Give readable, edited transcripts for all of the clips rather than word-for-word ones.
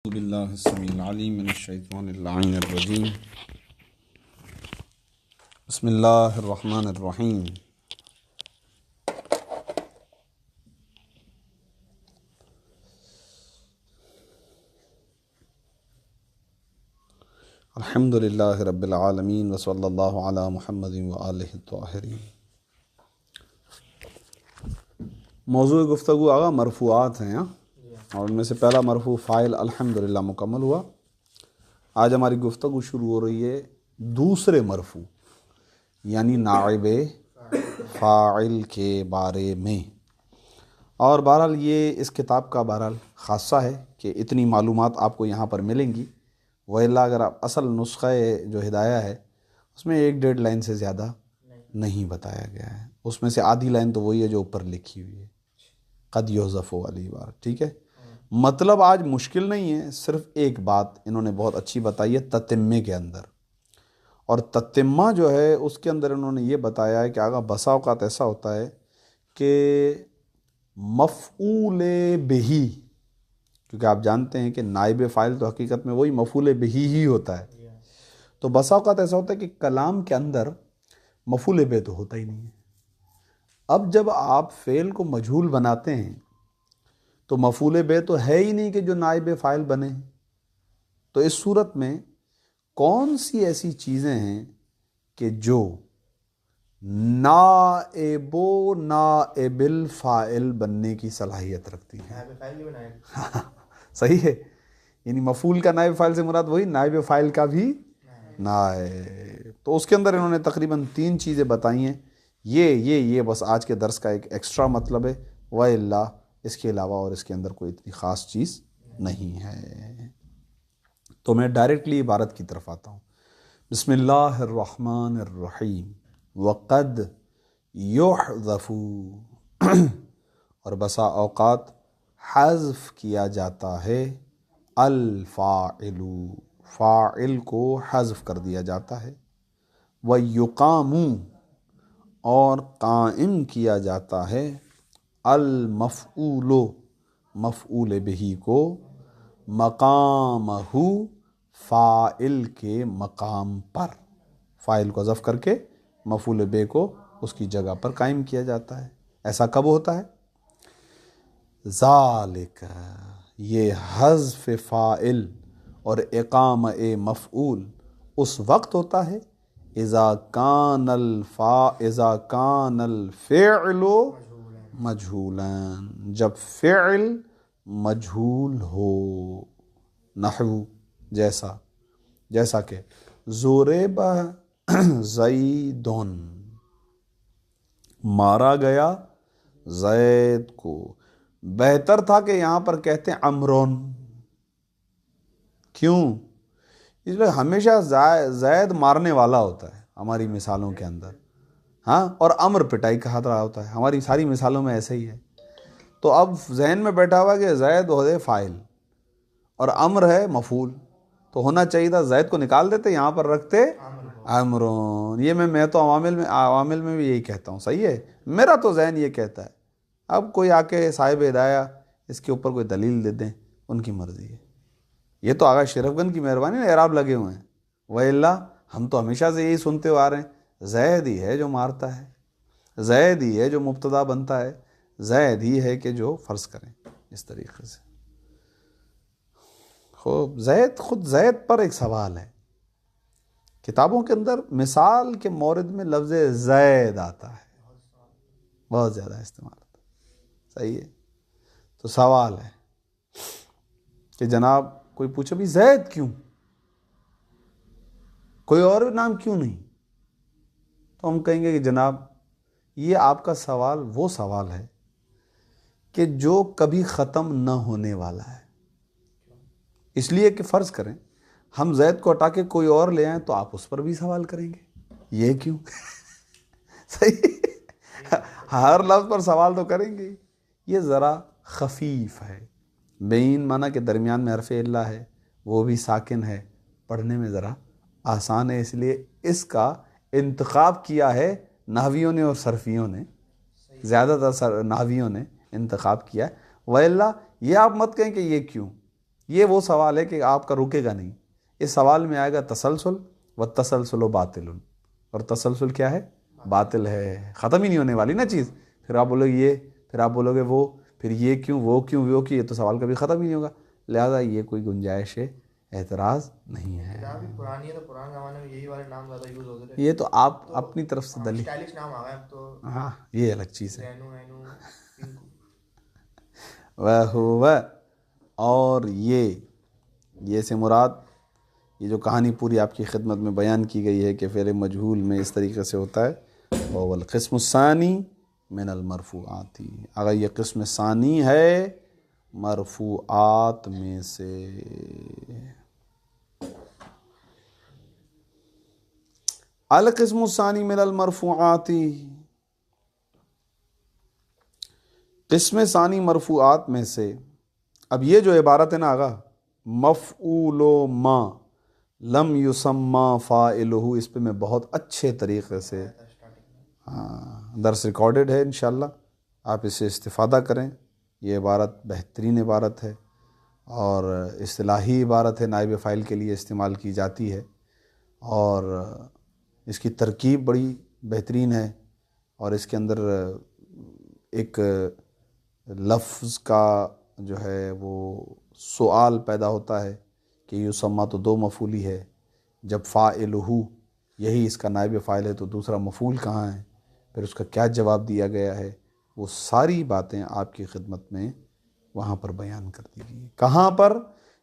اعوذ باللہ السمیع العلیم من الشیطان اللعین الرجیم بسم اللہ الرحمن الرحیم الحمد للہ رب العالمین وصلی اللہ علی محمد وآلہ الطاہرین۔ موضوع گفتگو آگا مرفوعات ہیں، اور ان میں سے پہلا مرفوع فاعل الحمدللہ مکمل ہوا۔ آج ہماری گفتگو شروع ہو رہی ہے دوسرے مرفوع یعنی نائب فاعل کے بارے میں، اور بہرحال یہ اس کتاب کا بہرحال خاصہ ہے کہ اتنی معلومات آپ کو یہاں پر ملیں گی، وإلا اگر آپ اصل نسخہ جو ہدایہ ہے اس میں 1-1.5 لائن سے زیادہ نہیں بتایا گیا ہے، اس میں سے آدھی لائن تو وہی ہے جو اوپر لکھی ہوئی ہے، قد یحذف والی بار، ٹھیک ہے۔ مطلب آج مشکل نہیں ہے، صرف ایک بات انہوں نے بہت اچھی بتائی ہے تتمے کے اندر، اور تتمہ جو ہے اس کے اندر انہوں نے یہ بتایا ہے کہ آگا بسا اوقات ایسا ہوتا ہے کہ مفعول بہی، کیونکہ آپ جانتے ہیں کہ نائب فاعل تو حقیقت میں وہی مفعول بہی ہی ہوتا ہے، تو بسا اوقات ایسا ہوتا ہے کہ کلام کے اندر مفعول بہ تو ہوتا ہی نہیں ہے۔ اب جب آپ فعل کو مجہول بناتے ہیں تو مفعول بہ تو ہے ہی نہیں کہ جو نائب فاعل بنے، تو اس صورت میں کون سی ایسی چیزیں ہیں کہ جو نائب الفاعل بننے کی صلاحیت رکھتی ہیں؟ صحیح ہے، یعنی مفعول کا نائب فاعل سے مراد وہی نائب فاعل کا بھی نائب، تو اس کے اندر انہوں نے تقریباً 3 چیزیں بتائی ہیں۔ یہ بس آج کے درس کا ایک ایکسٹرا مطلب ہے، وإلا اس کے علاوہ اور اس کے اندر کوئی اتنی خاص چیز نہیں ہے۔ تو میں ڈائریکٹلی عبارت کی طرف آتا ہوں۔ بسم اللہ الرحمن الرحیم۔ وقد یحذف، اور بسا اوقات حذف کیا جاتا ہے، الفاعل، فاعل کو حذف کر دیا جاتا ہے، ویقام، اور قائم کیا جاتا ہے، المفعول، مفعول بہی کو، مقامہ، فاعل کے مقام پر، فاعل کو حذف کر کے مفعول بہ کو اس کی جگہ پر قائم کیا جاتا ہے۔ ایسا کب ہوتا ہے؟ ذالک، یہ حذف فاعل اور اقامہ مفعول اس وقت ہوتا ہے اذا کان الفعل مجہولا، جب فعل مجہول ہو، نحو جیسا کہ ضرب زید، مارا گیا زید کو۔ بہتر تھا کہ یہاں پر کہتے ہیں عمرون، کیوں؟ اس لیے ہمیشہ زید مارنے والا ہوتا ہے ہماری مثالوں کے اندر، ہاں، اور امر پٹائی کا رہا ہوتا ہے، ہماری ساری مثالوں میں ایسے ہی ہے۔ تو اب ذہن میں بیٹھا ہوا کہ زید ہے فاعل اور امر ہے مفعول، تو ہونا چاہیے تھا زید کو نکال دیتے، یہاں پر رکھتے امرون۔ یہ میں تو عوامل میں بھی یہی کہتا ہوں، صحیح ہے، میرا تو ذہن یہ کہتا ہے، اب کوئی آ کے صاحب ہدایہ اس کے اوپر کوئی دلیل دے دیں، ان کی مرضی ہے۔ یہ تو آغا شرف گن کی مہربانی ہے، اعراب لگے ہوئے ہیں، وإلا ہم تو ہمیشہ سے یہی سنتے ہوئے آ رہے ہیں، زید ہی ہے جو مارتا ہے، زید ہی ہے جو مبتدا بنتا ہے، زید ہی ہے کہ جو فرض کریں اس طریقے سے۔ خود زید پر ایک سوال ہے، کتابوں کے اندر مثال کے مورد میں لفظ زید آتا ہے، بہت زیادہ استعمال ہوتا ہے، صحیح ہے، تو سوال ہے کہ جناب کوئی پوچھے بھی زید کیوں، کوئی اور نام کیوں نہیں، تو ہم کہیں گے کہ جناب یہ آپ کا سوال وہ سوال ہے کہ جو کبھی ختم نہ ہونے والا ہے، اس لیے کہ فرض کریں ہم زید کو ہٹا کے کوئی اور لے آئیں تو آپ اس پر بھی سوال کریں گے، یہ کیوں؟ صحیح، ہر لفظ پر سوال تو کریں گے۔ یہ ذرا خفیف ہے، بین معنی کے درمیان میں حرف علہ ہے، وہ بھی ساکن ہے، پڑھنے میں ذرا آسان ہے، اس لیے اس کا انتخاب کیا ہے نحویوں نے اور صرفیوں نے، زیادہ تر نحویوں نے انتخاب کیا ہے، وإلا یہ آپ مت کہیں کہ یہ کیوں، یہ وہ سوال ہے کہ آپ کا رکے گا نہیں. اس سوال میں آئے گا تسلسل، والتسلسل باطل، اور تسلسل کیا ہے؟ باطل ہے، ختم ہی نہیں ہونے والی نا چیز. پھر آپ بولو گے یہ، پھر آپ بولو گے وہ، پھر یہ کیوں، وہ کیوں، وہ کیوں، یہ تو سوال کبھی ختم ہی نہیں ہوگا. لہٰذا یہ کوئی گنجائش اعتراض نہیں ہے. پرانی ہے تو پرانے زمانے میں یہی والے نام زیادہ یوز ہوتے تھے. یہ تو آپ اپنی طرف سے دلیل، اسٹائلش نام آ گئے اب تو. ہاں یہ الگ چیز ہے. رینو وینو پنکو. وہ اور یہ سے مراد یہ جو کہانی پوری آپ کی خدمت میں بیان کی گئی ہے کہ فعل مجہول میں اس طریقے سے ہوتا ہے. وہ القسم الثانی من المرفوعات، اگر یہ قسم ثانی ہے مرفوعات میں سے. القسم الثانی من المرفوعات، قسم ثانی مرفوعات میں سے. اب یہ جو عبارت ہے نا آغا، مفعول ما لم یسمى فاعلہ، اس پہ میں بہت اچھے طریقے سے درس ریکارڈڈ ہے، انشاءاللہ آپ اس سے استفادہ کریں. یہ عبارت بہترین عبارت ہے اور اصطلاحی عبارت ہے، نائب فاعل کے لیے استعمال کی جاتی ہے، اور اس کی ترکیب بڑی بہترین ہے، اور اس کے اندر ایک لفظ کا جو ہے وہ سوال پیدا ہوتا ہے کہ یسمى تو دو مفعولی ہے، جب فاعلہ یہی اس کا نائب فاعل ہے تو دوسرا مفعول کہاں ہے، پھر اس کا کیا جواب دیا گیا ہے. وہ ساری باتیں آپ کی خدمت میں وہاں پر بیان کر دی گئی. کہاں پر؟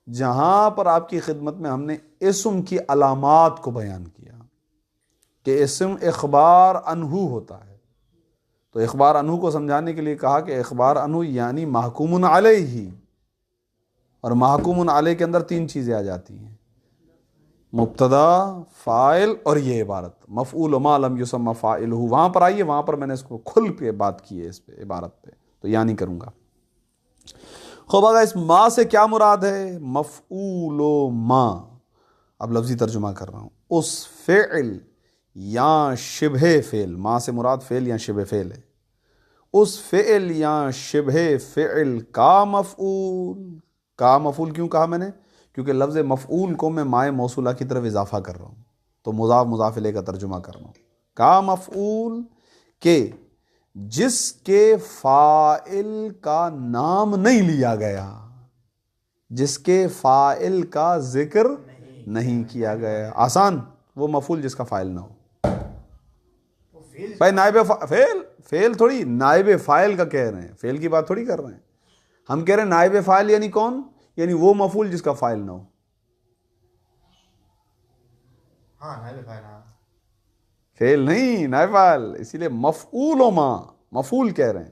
جہاں پر آپ کی خدمت میں ہم نے اسم کی علامات کو بیان کیا کہ اسم اخبار عنہ ہوتا ہے. تو اخبار عنہ کو سمجھانے کے لیے کہا کہ اخبار عنہ یعنی محکوم علیہ، اور محکوم علیہ کے اندر تین چیزیں آ جاتی ہیں، مبتدا، فاعل اور یہ عبارت مفعول ما لم یسمى فاعلہ. وہاں پر آئیے، وہاں پر میں نے اس کو کھل کے بات کی ہے اس پہ عبارت پہ، تو یہاں نہیں کروں گا. خوب آگا اس ما سے کیا مراد ہے؟ مفعول ما. اب لفظی ترجمہ کر رہا ہوں. اس فعل یا شبہ فعل، ما سے مراد فعل یا شبہ فعل ہے، اس فعل یا شبہ فعل کا مفعول. کا مفعول کیوں کہا میں نے؟ کیونکہ لفظ مفعول کو میں مائے موصولہ کی طرف اضافہ کر رہا ہوں، تو مضاف مضاف الیہ کا ترجمہ کر رہا ہوں. کا مفعول کہ جس کے فاعل کا نام نہیں لیا گیا، جس کے فاعل کا ذکر نہیں کیا گیا. آسان، وہ مفعول جس کا فاعل نہ ہو. بھائی نائب فعل تھوڑی نائب فاعل کا کہہ رہے ہیں، فعل کی بات تھوڑی کر رہے ہیں. ہم کہہ رہے ہیں نائب فاعل یعنی کون؟ یعنی وہ مفعول جس کا فاعل نہ ہو. ہاں نائب فاعل، ہاں فعل نہیں، نائب فاعل. اسی لیے مفعول و ما، مفعول کہہ رہے ہیں.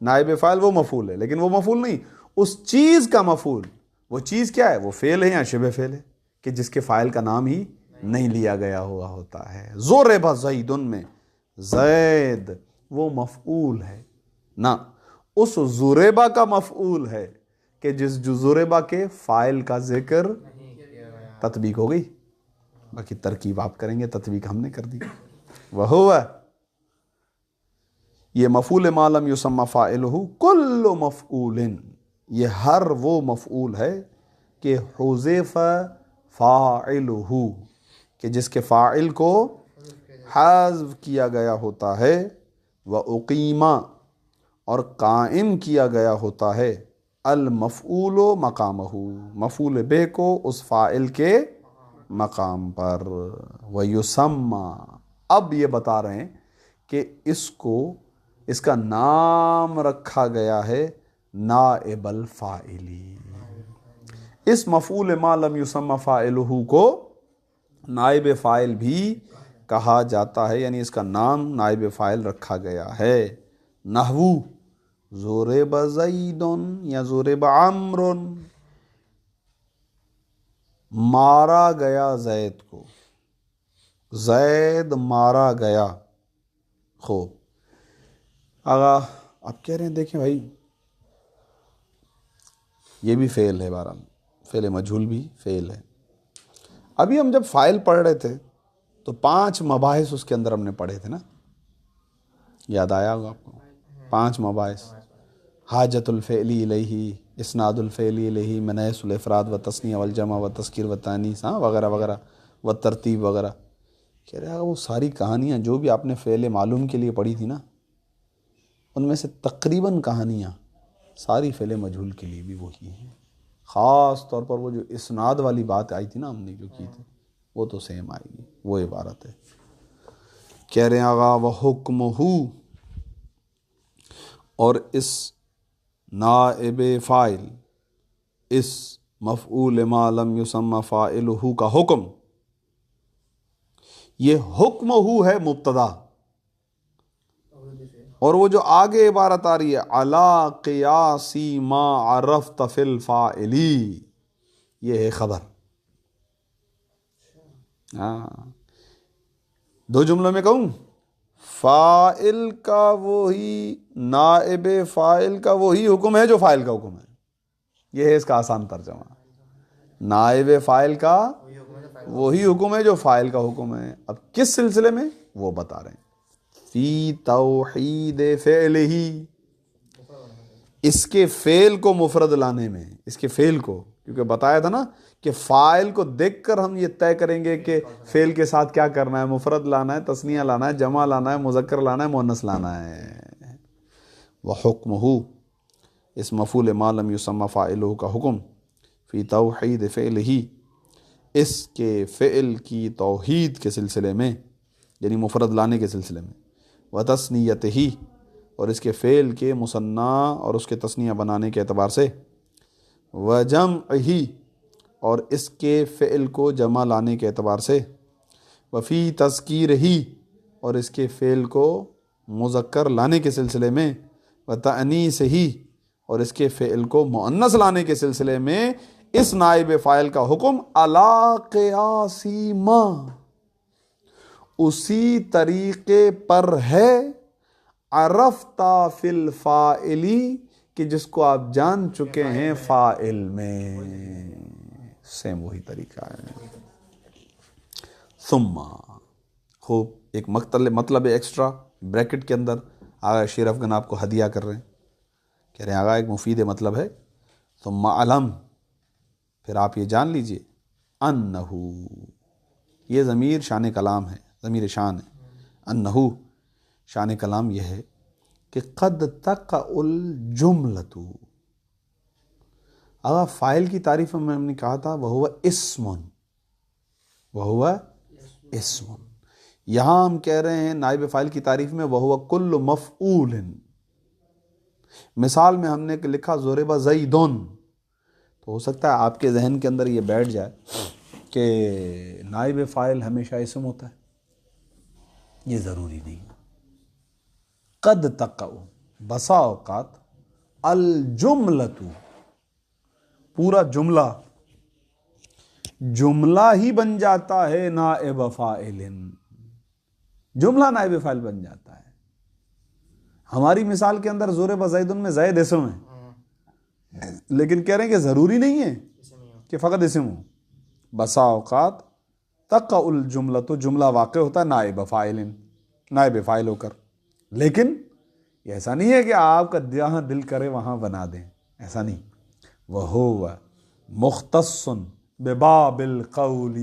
نائب فاعل وہ مفعول ہے، لیکن وہ مفعول نہیں، اس چیز کا مفعول. وہ چیز کیا ہے؟ وہ فعل ہے یا شبہ فعل ہے کہ جس کے فاعل کا نام ہی نہیں لیا گیا ہوا ہوتا ہے. ضرب زید میں زید وہ مفعول ہے نہ، اس ضربہ کا مفعول ہے کہ جس جو ضربہ کے فاعل کا ذکر. تطبیق ہو گئی، باقی ترکیب آپ کریں گے، تطبیق ہم نے کر دی. وہو یہ مفعول ما لم یسمى فاعلہ کل مفعول، یہ ہر وہ مفعول ہے کہ حذف فاعلہ، کہ جس کے فاعل کو حذف کیا گیا ہوتا ہے، وَأُقِیمَ اور قائم کیا گیا ہوتا ہے، المفعول مقامہ مفعول بہ کو اس فاعل کے مقام پر. وَيُسَمَّى اب یہ بتا رہے ہیں کہ اس کا نام رکھا گیا ہے نائب الفاعلی. اس مفعول ما لم یسمى فاعلہ کو نائب فاعل بھی کہا جاتا ہے، یعنی اس کا نام نائب فاعل رکھا گیا ہے. نحو ضرب زید یا ضرب عمرو، مارا گیا زید کو، زید مارا گیا. خوب آگا آپ کہہ رہے ہیں دیکھیں بھائی یہ بھی فعل ہے، بہرحال فعل مجہول بھی فعل ہے. ابھی ہم جب فاعل پڑھ رہے تھے تو 5 مباحث اس کے اندر ہم نے پڑھے تھے نا، یاد آیا ہوگا آپ کو؟ 5 مباحث. حاجت الفعلی الیہ اسناد الفعل الیہ من حیث الافراد و تثنیہ والجمع و تذکیر و تانیث وغیرہ وغیرہ و ترتیب وغیرہ. کہہ رہے وہ ساری کہانیاں جو بھی آپ نے فعل معلوم کے لیے پڑھی تھی نا، ان میں سے تقریباً کہانیاں ساری فعل مجہول کے لیے بھی وہی ہیں. خاص طور پر وہ جو اسناد والی بات آئی تھی نا ہم نے جو کی تھی، وہ تو سیم آئے گی، وہ عبارت ہے. کہہ رہے ہیں آغا و حکمہ، اور اس نائب فاعل، اس مفعول ما لم یسمى فاعلہ کا حکم، یہ حکمہ ہے مبتدا، اور وہ جو آگے عبارت آ رہی ہے علی قیاسی ما عرفت فی الفاعلی، یہ ہے خبر. دو جملوں میں کہوں، فاعل کا وہی، نائب فاعل کا وہی حکم ہے جو فاعل کا حکم ہے. یہ ہے اس کا آسان ترجمہ. نائب فاعل کا وہی حکم ہے جو فاعل کا حکم ہے. اب کس سلسلے میں وہ بتا رہے ہیں. فی توحید فعلہ، اس کے فعل کو مفرد لانے میں، اس کے فعل کو، کیونکہ بتایا تھا نا کہ فاعل کو دیکھ کر ہم یہ طے کریں گے کہ فعل کے ساتھ کیا کرنا ہے، مفرد لانا ہے، تثنیہ لانا ہے، جمع لانا ہے، مذکر لانا ہے، مؤنث لانا ہے. وحکمہ، اس مفعول ما لم یسمى فاعلہ کا حکم، فی توحید فعلہ، اس کے فعل کی توحید کے سلسلے میں، یعنی مفرد لانے کے سلسلے میں، وتثنیتہ، اور اس کے فعل کے مثنیٰ اور اس کے تثنیہ بنانے کے اعتبار سے، وجمعہ، اور اس کے فعل کو جمع لانے کے اعتبار سے، وفی تذکیرہ، اور اس کے فعل کو مذکر لانے کے سلسلے میں، وتأنیثہ، اور اس کے فعل کو مؤنث لانے کے سلسلے میں، اس نائب فاعل کا حکم علی قیاسی ما، اسی طریقے پر ہے، عرفتا فی الفاعلی، کہ جس کو آپ جان چکے ہیں فاعل میں. سیم وہی طریقہ ہے. ثم، خوب، ایک مطلب ایکسٹرا بریکٹ کے اندر آگا شیر افغان آپ کو ہدیہ کر رہے ہیں. کہہ رہے ہیں آگا ایک مفید مطلب ہے. ثم علم، پھر آپ یہ جان لیجئے، انہو، یہ ضمیر شان کلام ہے، ضمیر شان ہے. انہو، شان کلام یہ ہے کہ قد تقع الجملۃ، اگر فاعل کی تعریف میں ہم نے کہا تھا وہو اسم، وہو اسم، یہاں ہم کہہ رہے ہیں نائب فاعل کی تعریف میں وہو کل مفعول. مثال میں ہم نے لکھا ضرب زیدن، تو ہو سکتا ہے آپ کے ذہن کے اندر یہ بیٹھ جائے کہ نائب فاعل ہمیشہ اسم ہوتا ہے. یہ ضروری نہیں ہے. قد تقع، بسا اوقات، الجملۃ، پورا جملہ ہی بن جاتا ہے نائب فاعل، جملہ نائب فاعل بن جاتا ہے. ہماری مثال کے اندر ضرب زیدن میں زید اسم ہے، لیکن کہہ رہے ہیں کہ ضروری نہیں ہے کہ فقط اسم ہو. بسا اوقات تقع الجملۃ، جملہ واقع ہوتا ہے نائب فاعل، نائب فاعل ہو کر. لیکن یہ ایسا نہیں ہے کہ آپ کا جہاں دل کرے وہاں بنا دیں، ایسا نہیں. وہو مختص بباب القول،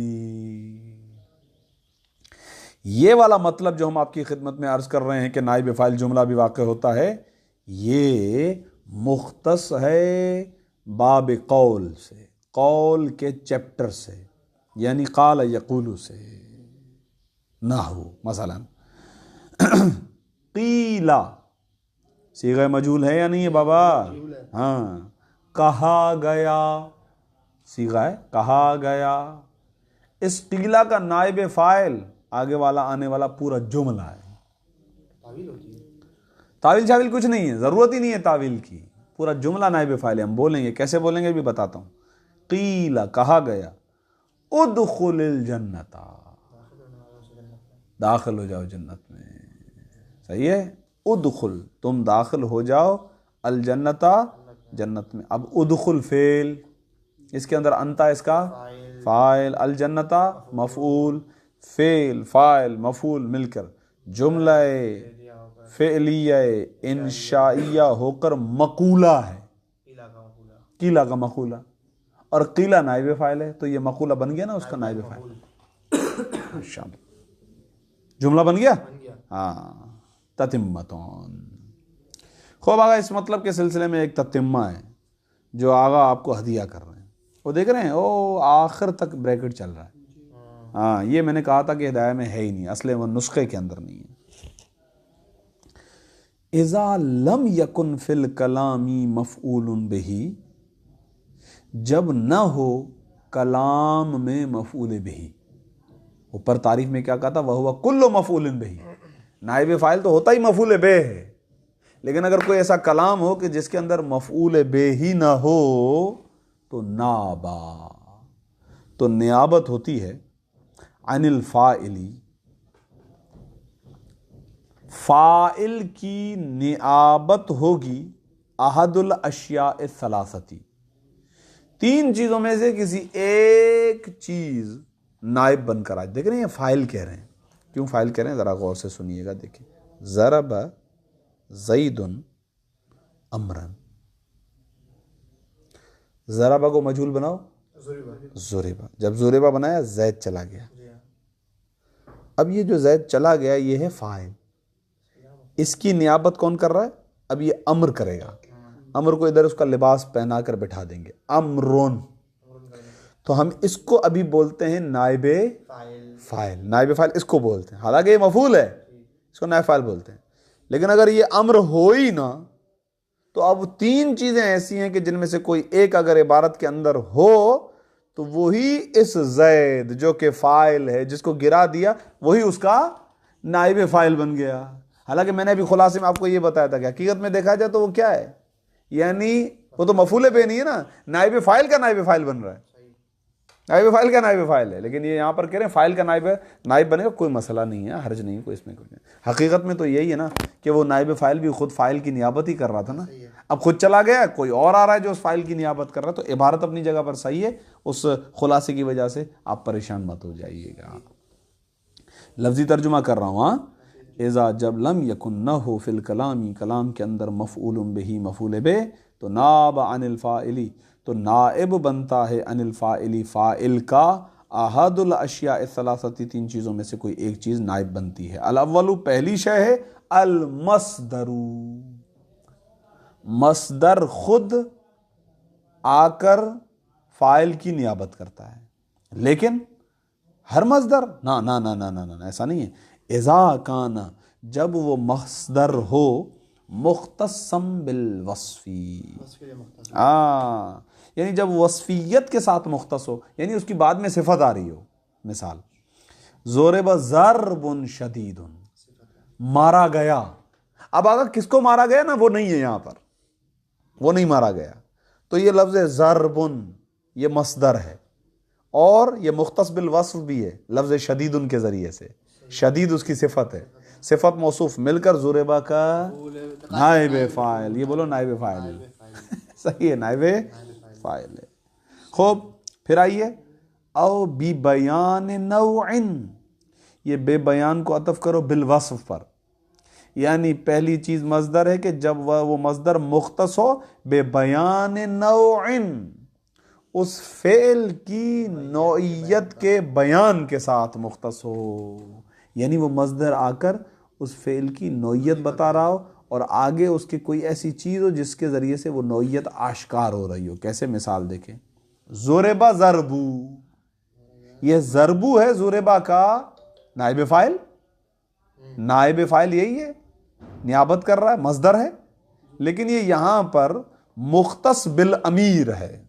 یہ والا مطلب جو ہم آپ کی خدمت میں عرض کر رہے ہیں کہ نائب فاعل جملہ بھی واقع ہوتا ہے، یہ مختص ہے باب قول سے، قول کے چیپٹر سے، یعنی قال یقول سے. نحو مثلا قیلا، صیغہ مجہول ہے یا نہیں ہے بابا؟ ہاں. کہا گیا، صیغہ ہے کہا گیا. اس قیلا کا نائب فاعل آگے والا آنے والا پورا جملہ ہے. تعویل شاویل کچھ نہیں ہے، ضرورت ہی نہیں ہے تعویل کی. پورا جملہ نائب فاعل ہے. ہم بولیں گے، کیسے بولیں گے بھی بتاتا ہوں. قیلا، کہا گیا، ادخل الجنت، داخل ہو جاؤ جنت میں. صحیح ہے. ادخل، تم داخل ہو جاؤ، الجنت، جنت میں. اب ادخل فعل، اس کے اندر انتا اس کا فاعل، الجنت مفعول، فعل فاعل مفعول مل کر جملہ فعلیہ انشائیہ ہو کر مقولہ ہے. قیلا کا مقولہ، اور قیلا نائب فاعل ہے، تو یہ مقولہ بن گیا نا اس کا نائب فاعل. شامل جملہ بن گیا. ہاں تتمتون. خوب آگا اس مطلب کے سلسلے میں ایک تتمہ ہے جو آگا آپ کو ہدیہ کر رہے ہیں. وہ دیکھ رہے ہیں او آخر تک بریکٹ چل رہا ہے. ہاں یہ میں نے کہا تھا کہ ہدایہ میں ہے ہی نہیں، اصل وہ نسخے کے اندر نہیں ہے. اذا لم یکن فی الکلام مفعول بہ، جب نہ ہو کلام میں مفعول بہ. اوپر تعریف میں کیا کہا تھا؟ وَهُوَ كُلُّ مفعول بہ. نائب فاعل تو ہوتا ہی مفعول بہ ہے، لیکن اگر کوئی ایسا کلام ہو کہ جس کے اندر مفعول بہ ہی نہ ہو تو نابا، تو نیابت ہوتی ہے عن الفاعل، فاعل کی نیابت ہوگی احد الاشیاء الثلاثتی، تین چیزوں میں سے کسی ایک چیز نائب بن کر آج. دیکھ رہے ہیں یہ فاعل کہہ رہے ہیں. کیوں فاعل کہہ رہے ہیں ذرا غور سے سنیے گا. دیکھیں ضرب زید امرا، ضربہ کو مجہول بناؤ ضربہ. جب ضربہ بنایا زید چلا گیا. اب یہ جو زید چلا گیا یہ ہے فاعل، اس کی نیابت کون کر رہا ہے؟ اب یہ امر کرے گا. امر کو ادھر اس کا لباس پہنا کر بٹھا دیں گے، امرون. تو ہم اس کو ابھی بولتے ہیں نائب فاعل. نائب فاعل اس کو بولتے ہیں، حالانکہ یہ مفعول ہے، اس کو نائب فاعل بولتے ہیں. لیکن اگر یہ امر ہو ہی نہ تو اب تین چیزیں ایسی ہیں کہ جن میں سے کوئی ایک اگر عبارت کے اندر ہو تو وہی اس زید جو کہ فاعل ہے جس کو گرا دیا وہی اس کا نائب فاعل بن گیا. حالانکہ میں نے ابھی خلاصے میں آپ کو یہ بتایا تھا کہ حقیقت میں دیکھا جائے تو وہ کیا ہے، یعنی وہ تو مفعول بہ نہیں ہے نا، نائب فاعل کا نائب فاعل بن رہا ہے. نائب فاعل کا نائب فاعل ہے، لیکن یہ یہاں پر کہہ رہے ہیں فاعل کا نائب بنے گا. کوئی مسئلہ نہیں ہے، حرج نہیں کوئی اس میں. حقیقت میں تو یہی ہے نا کہ وہ نائب فاعل بھی خود فاعل کی نیابت ہی کر رہا تھا نا. اب خود چلا گیا، کوئی اور آ رہا ہے جو اس فاعل کی نیابت کر رہا ہے. تو عبارت اپنی جگہ پر صحیح ہے، اس خلاصے کی وجہ سے آپ پریشان مت ہو جائیے گا. لفظی ترجمہ کر رہا ہوں. ہاں اذا جب لم یکن نہ ہو فی الکلام، کلام کے اندر مفعول بہ مفعول بہ، تو ناب عن الفاعلی، تو نائب بنتا ہے عن الفاعلی فاعل کا احد الاشیاء الثلاثتی، تین چیزوں میں سے کوئی ایک چیز نائب بنتی ہے. الاول پہلی شے ہے المصدر، مصدر خود آ کر فاعل کی نیابت کرتا ہے. لیکن ہر مصدر نہ نہ نہ نہ نہ نہ ایسا نہیں ہے. اذا کان، جب وہ مصدر ہو مختصم بالوصفی، یعنی جب وصفیت کے ساتھ مختص ہو، یعنی اس کی بعد میں صفت آ رہی ہو. مثال ضرب ضرب شدید، مارا گیا. اب اگر کس کو مارا گیا نا وہ نہیں ہے یہاں پر، وہ نہیں مارا گیا، تو یہ لفظ ضرب یہ مصدر ہے اور یہ مختص بالوصف بھی ہے لفظ شدید کے ذریعے سے. شدید اس کی صفت ہے، صفت موصوف مل کر ضربہ کا نائب فاعل. یہ بولو نائب فاعل. صحیح ہے، نائب فاعل ہے. خوب پھر آئیے او بی بیان نوع، یہ بے بیان کو عطف کرو بالوصف پر. یعنی پہلی چیز مصدر ہے کہ جب وہ مصدر مختص ہو بے بیان نوع، اس فعل کی نوعیت کے بیان کے ساتھ مختص ہو. یعنی وہ مصدر آ کر اس فعل کی نوعیت بتا رہا ہو اور آگے اس کی کوئی ایسی چیز ہو جس کے ذریعے سے وہ نوعیت آشکار ہو رہی ہو. کیسے؟ مثال دیکھیں ضربہ ضربو، یہ ضربو ہے ضربہ کا نائب فاعل. نائب فاعل یہی ہے، نیابت کر رہا ہے، مصدر ہے، لیکن یہ یہاں پر مختص بالامیر ہے.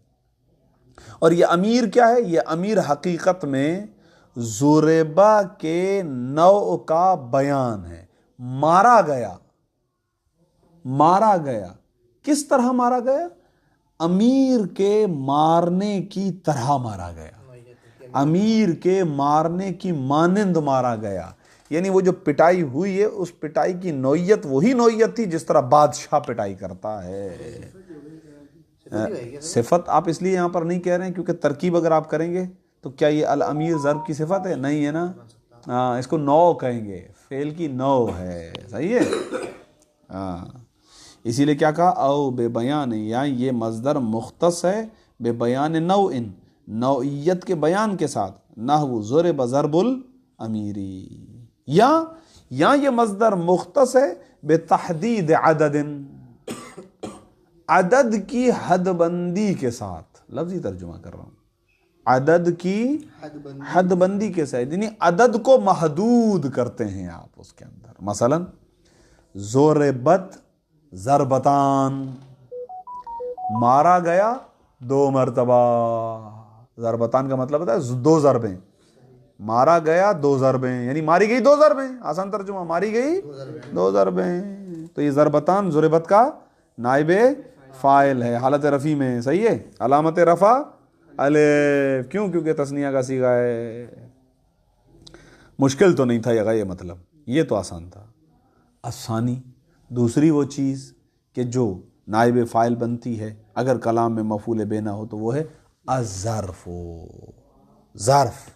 اور یہ امیر کیا ہے؟ یہ امیر حقیقت میں ضربہ کے نوع کا بیان ہے. مارا گیا، مارا گیا کس طرح مارا گیا؟ امیر کے مارنے کی طرح مارا گیا، امیر کے مارنے کی مانند مارا گیا. یعنی وہ جو پٹائی ہوئی ہے اس پٹائی کی نوعیت وہی نوعیت تھی جس طرح بادشاہ پٹائی کرتا ہے. صفت آپ اس لیے یہاں پر نہیں کہہ رہے ہیں کیونکہ ترکیب اگر آپ کریں گے تو کیا یہ الامیر ضرب کی صفت ہے؟ نہیں ہے نا. ہاں اس کو نو کہیں گے، فعل کی نو ہے. صحیح ہے. ہاں اسی لیے کیا کہا او بے بیان، یا یہ مصدر مختص ہے بے بیان نوعن، نوعیت کے بیان کے ساتھ، نحو ضرب ضرب الامیری، یا یہ مصدر مختص ہے بے تحدید عدد، عدد کی حد بندی کے ساتھ، لفظی ترجمہ کر رہا ہوں، عدد کی حد بندی کے ساتھ، یعنی عدد کو محدود کرتے ہیں آپ اس کے اندر. مثلا ضربت ضربتان، مارا گیا 2 مرتبہ. ضربتان کا مطلب ہوتا ہے 2 ضربیں، مارا گیا 2 ضربیں، یعنی ماری گئی 2 ضربیں، آسان ترجمہ، ماری گئی 2 ضربیں. تو یہ ضربتان ضربت کا نائب فاعل ہے حالت رفع میں، صحیح ہے. علامت رفع الف، کیوں؟ کیونکہ تثنیہ کا صیغہ ہے. مشکل تو نہیں تھا یہ مطلب، یہ تو آسان تھا. الثانی، دوسری وہ چیز کہ جو نائب فاعل بنتی ہے اگر کلام میں مفعول بہ نہ ہو تو وہ ہے الظرف، ظرف.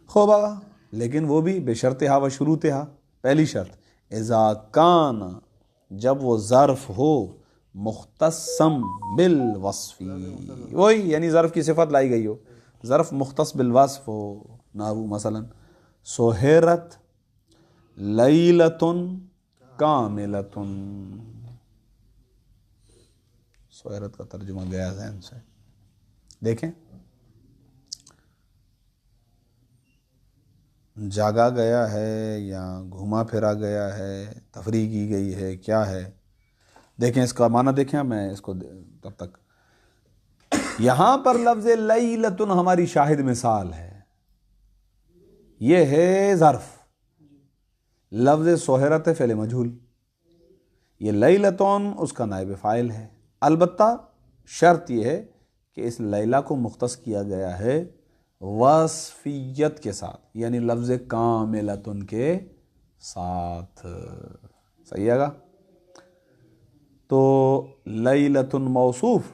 خوب آگا، لیکن وہ بھی بشرطہا و شروطہا. پہلی شرط اذا کان، جب وہ ظرف ہو مختصم بالوصف، وہی یعنی ظرف کی صفت لائی گئی ہو، ظرف مختص بالوصف ہو. نحو مثلا سہرت لیلۃ کاملۃ، سہرت کا ترجمہ گیا ذہن سے، دیکھیں جاگا گیا ہے یا گھوما پھرا گیا ہے، تفریح کی گئی ہے، کیا ہے؟ دیکھیں اس کا معنی دیکھیں. میں اس کو تب تک، یہاں پر لفظ لیلۃ ہماری شاہد مثال ہے، یہ ہے ظرف. لفظ سہرت ہے فعل مجہول، یہ لیلۃ اس کا نائب فاعل ہے. البتہ شرط یہ ہے کہ اس لیلہ کو مختص کیا گیا ہے وصفیت کے ساتھ، یعنی لفظ کاملۃ کے ساتھ. صحیح ہے گا؟ تو لیلۃ موصوف،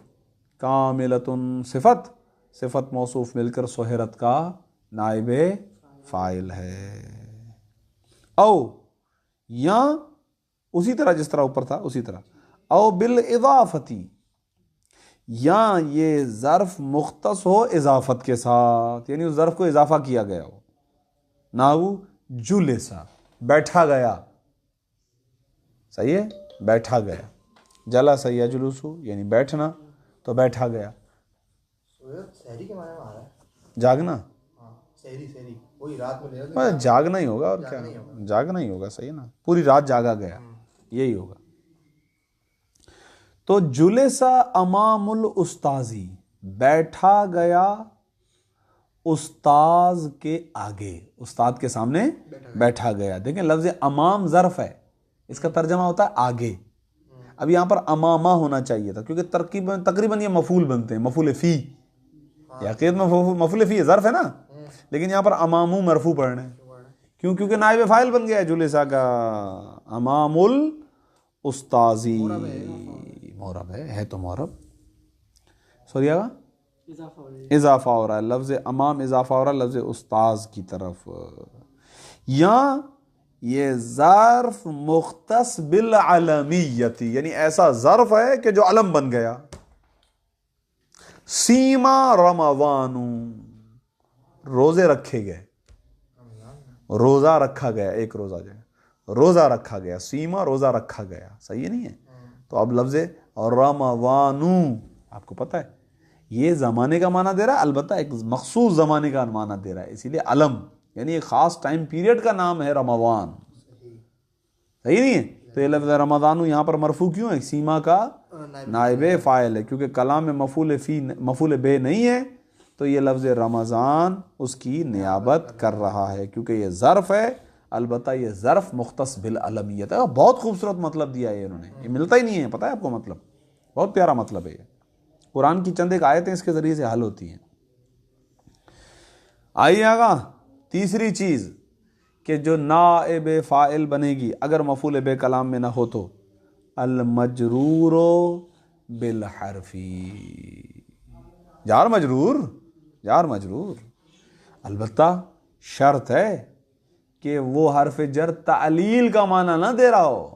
کاملۃ صفت، صفت موصوف مل کر سہرت کا نائب فاعل ہے. او یا اسی طرح جس طرح اوپر تھا اسی طرح، او بالاضافتی، یا یہ ظرف مختص ہو اضافت کے ساتھ، یعنی اس ظرف کو اضافہ کیا گیا ہو. نحو جلسا، بیٹھا گیا، صحیح ہے، بیٹھا گیا. جلس یجلسو یعنی بیٹھنا، تو بیٹھا گیا. سحری کے معنی میں آ رہا ہے، جاگنا، ہاں سحری وہی رات میں لے جاگنا ہی ہوگا، اور کیا جاگنا ہی ہوگا. صحیح نا، پوری رات جاگا گیا، یہی ہوگا. تو جلسا امام الاستاذی، بیٹھا گیا استاذ کے آگے، استاد کے سامنے بیٹھا گیا. دیکھیں لفظ امام ظرف ہے، اس کا ترجمہ ہوتا ہے آگے. اب یہاں پر امامہ ہونا چاہیے تھا کیونکہ تقریباً یہ مفعول بنتے ہیں، مفعول فی، حقیقت میں مفعول فی ہے، ظرف ہے نا، لیکن یہاں پر امامو مرفوع پڑھنا ہے. کیوں؟ کیونکہ نائب فاعل بن گیا جلسہ کا. امام الاستاذی، معرب ہے تو معرب، سوری آگا اضافہ ہو رہا ہے، لفظ امام اضافہ ہو رہا ہے لفظ استاذ کی طرف. یا یہ ظرف مختص بالعلمیت، یعنی ایسا ظرف ہے کہ جو علم بن گیا. سیما رمضان، روزے رکھے گئے، روزہ رکھا گیا، ایک روزہ جو ہے روزہ رکھا گیا، سیما روزہ رکھا گیا. صحیح نہیں ہے؟ تو اب لفظ رمضان آپ کو پتہ ہے یہ زمانے کا معنی دے رہا ہے، البتہ ایک مخصوص زمانے کا معنی دے رہا ہے، اسی لیے علم یعنی ایک خاص ٹائم پیریڈ کا نام ہے رمضان. صحیح نہیں ہے؟ تو یہ لفظ رمضان یہاں پر مرفوع کیوں ہے؟ سیما کا نائب فاعل ہے، کیونکہ کلام میں مفعول بہ نہیں ہے، تو یہ لفظ رمضان اس کی نیابت کر رہا ہے کیونکہ یہ ظرف ہے. البتہ یہ ظرف مختص بالعلمیت ہے. بہت خوبصورت مطلب دیا ہے انہوں نے، یہ ملتا ہی نہیں ہے، پتہ ہے آپ کو مطلب، بہت پیارا مطلب ہے یہ. قرآن کی چند ایک آیتیں اس کے ذریعے سے حل ہوتی ہیں. آئیے آگا، تیسری چیز کہ جو نائب فاعل بنے گی اگر مفعول بہ کلام میں نہ ہو تو المجرور بالحرفی، جار مجرور. البتہ شرط ہے کہ وہ حرف جر تعلیل کا معنی نہ دے رہا ہو.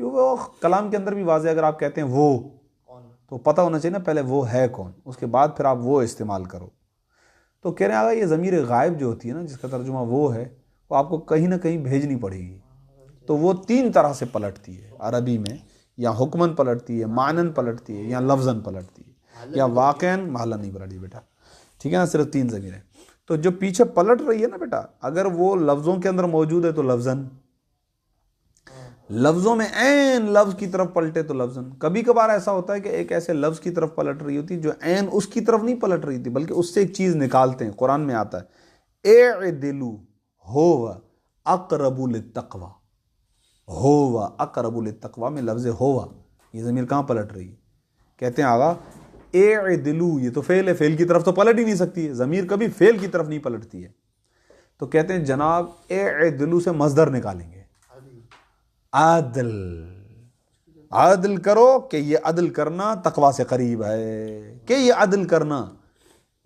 کیونکہ وہ کلام کے اندر بھی واضح، اگر آپ کہتے ہیں وہ تو پتہ ہونا چاہیے نا پہلے وہ ہے کون، اس کے بعد پھر آپ وہ استعمال کرو. تو کہہ رہے ہیں آگا یہ ضمیر غائب جو ہوتی ہے نا، جس کا ترجمہ وہ ہے، وہ آپ کو کہیں نہ کہیں بھیجنی پڑے گی. تو وہ 3 طرح سے پلٹتی ہے عربی میں، یا حکمن پلٹتی ہے، معنن پلٹتی ہے، یا لفظن پلٹتی ہے، یا واقعاً محلہ نہیں پلٹی بیٹا. ٹھیک ہے نا، صرف 3 ضمیر ہیں. تو جو پیچھے پلٹ رہی ہے نا بیٹا، اگر وہ لفظوں کے اندر موجود ہے تو لفظن، لفظوں میں عین لفظ کی طرف پلٹے تو لفظن. کبھی کبھار ایسا ہوتا ہے کہ ایک ایسے لفظ کی طرف پلٹ رہی ہوتی جو عین اس کی طرف نہیں پلٹ رہی تھی، بلکہ اس سے ایک چیز نکالتے ہیں. قرآن میں آتا ہے اعدلوا هو اقرب للتقوی، ہوا اقرب للتقوی میں لفظ ہوا، یہ ضمیر کہاں پلٹ رہی ہے؟ کہتے ہیں آگا اعدلوا، یہ تو فعل ہے، فعل کی طرف تو پلٹ ہی نہیں سکتی ہے، ضمیر کبھی فعل کی طرف نہیں پلٹتی ہے. تو کہتے ہیں جناب اعدلوا سے مصدر نکالیں گے، عادل، عادل کرو، کہ یہ عدل کرنا تقوی سے قریب ہے، کہ یہ عدل کرنا،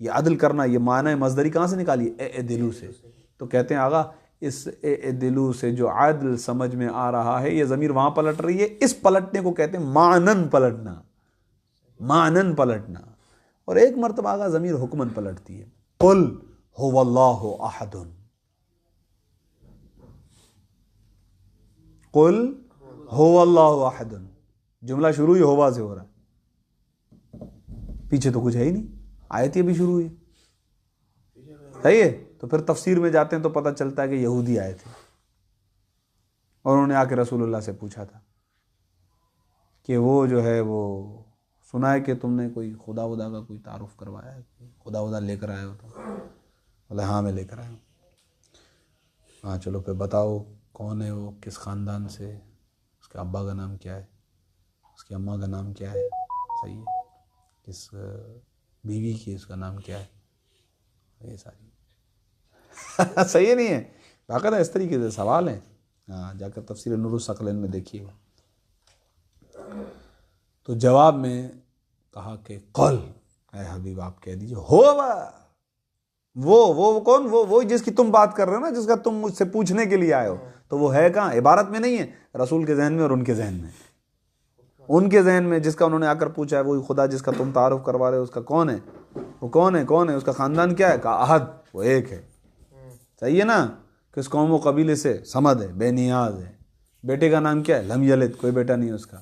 یہ عدل کرنا، یہ معنی مصدری کہاں سے نکالی؟ اعدلوا سے. تو کہتے ہیں آگا اس اعدلوا سے جو عادل سمجھ میں آ رہا ہے، یہ ضمیر وہاں پلٹ رہی ہے، اس پلٹنے کو کہتے ہیں معنن پلٹنا، معنن پلٹنا. اور ایک مرتبہ آگا ضمیر حکمن پلٹتی ہے، قل هو اللہ احد، قل هو اللہ احد، جملہ شروع ہی ہوا سے ہو رہا ہے، پیچھے تو کچھ ہے ہی نہیں، آیت ہی ابھی شروع ہوئی. صحیح ہے. تو پھر تفسیر میں جاتے ہیں تو پتہ چلتا ہے کہ یہودی آئے تھے اور انہوں نے آ کے رسول اللہ سے پوچھا تھا کہ وہ جو ہے، وہ سنا ہے کہ تم نے کوئی خدا ودا کا کوئی تعارف کروایا ہے، خدا ودا لے کر آئے ہو؟ تو بولے ہاں میں لے کر آیا ہوں. ہاں چلو پھر بتاؤ کون ہے وہ، کس خاندان سے، اس کے ابا کا نام کیا ہے، اس کی اماں کا نام کیا ہے، صحیح ہے، کس بیوی کی اس کا نام کیا ہے، یہ ساری صحیح نہیں ہے، باقاعدہ اس طریقے سے سوال ہیں. ہاں جا کر تفسیر نور الثقلین میں دیکھیے گا. تو جواب میں کہا کہ قل، اے حبیب آپ کہہ دیجئے، وہ کون، وہ جس کی تم بات کر رہے ہو نا، جس کا تم مجھ سے پوچھنے کے لیے آئے ہو، تو وہ ہے کہاں؟ عبارت میں نہیں ہے، رسول کے ذہن میں اور ان کے ذہن میں. ان کے ذہن میں جس کا انہوں نے آ کر پوچھا ہے، وہی خدا جس کا تم تعارف کروا رہے ہو، اس کا کون ہے، وہ کون ہے، اس کا خاندان کیا ہے؟ کہا احد، وہ ایک ہے. صحیح ہے نا، کس قوم و قبیلے سے؟ صمد ہے، بے نیاز ہے. بیٹے کا نام کیا ہے؟ لم یلد، کوئی بیٹا نہیں ہے اس کا.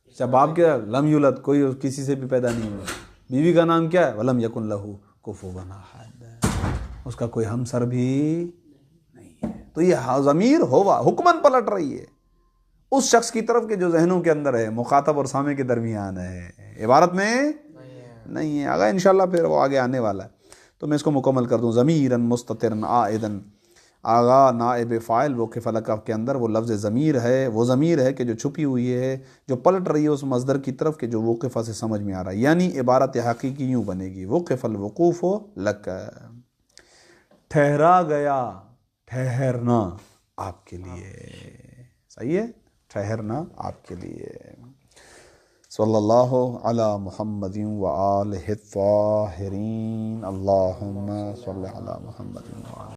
اچھا باپ کیا؟ لم یولد، کوئی کسی سے بھی پیدا نہیں ہوا. بیوی کا نام کیا ہے؟ ولم یکن لہ کفوا احد، اس کا کوئی ہمسر بھی نہیں ہے. تو یہ ضمیر ہوا حکمن پلٹ رہی ہے اس شخص کی طرف کہ جو ذہنوں کے اندر ہے، مخاطب اور سامع کے درمیان ہے، عبارت میں نہیں ہے. آگا انشاءاللہ پھر وہ آگے آنے والا ہے، تو میں اس کو مکمل کر دوں. ضمیرن مستترن عائدن، آغا نائب فاعل وقف لک کے اندر وہ لفظ ضمیر ہے، وہ ضمیر ہے کہ جو چھپی ہوئی ہے، جو پلٹ رہی ہے اس مصدر کی طرف کہ جو وقفہ سے سمجھ میں آ رہا ہے. یعنی عبارت حقیقی یوں بنے گی، وقف الوقوف لک، ٹھہرا گیا ٹھہرنا آپ کے لیے. صحیح ہے، ٹھہرنا آپ کے لیے. صلی اللہ علی محمد وآلہ الطاہرین، اللہم صلی علی محمد وآلہ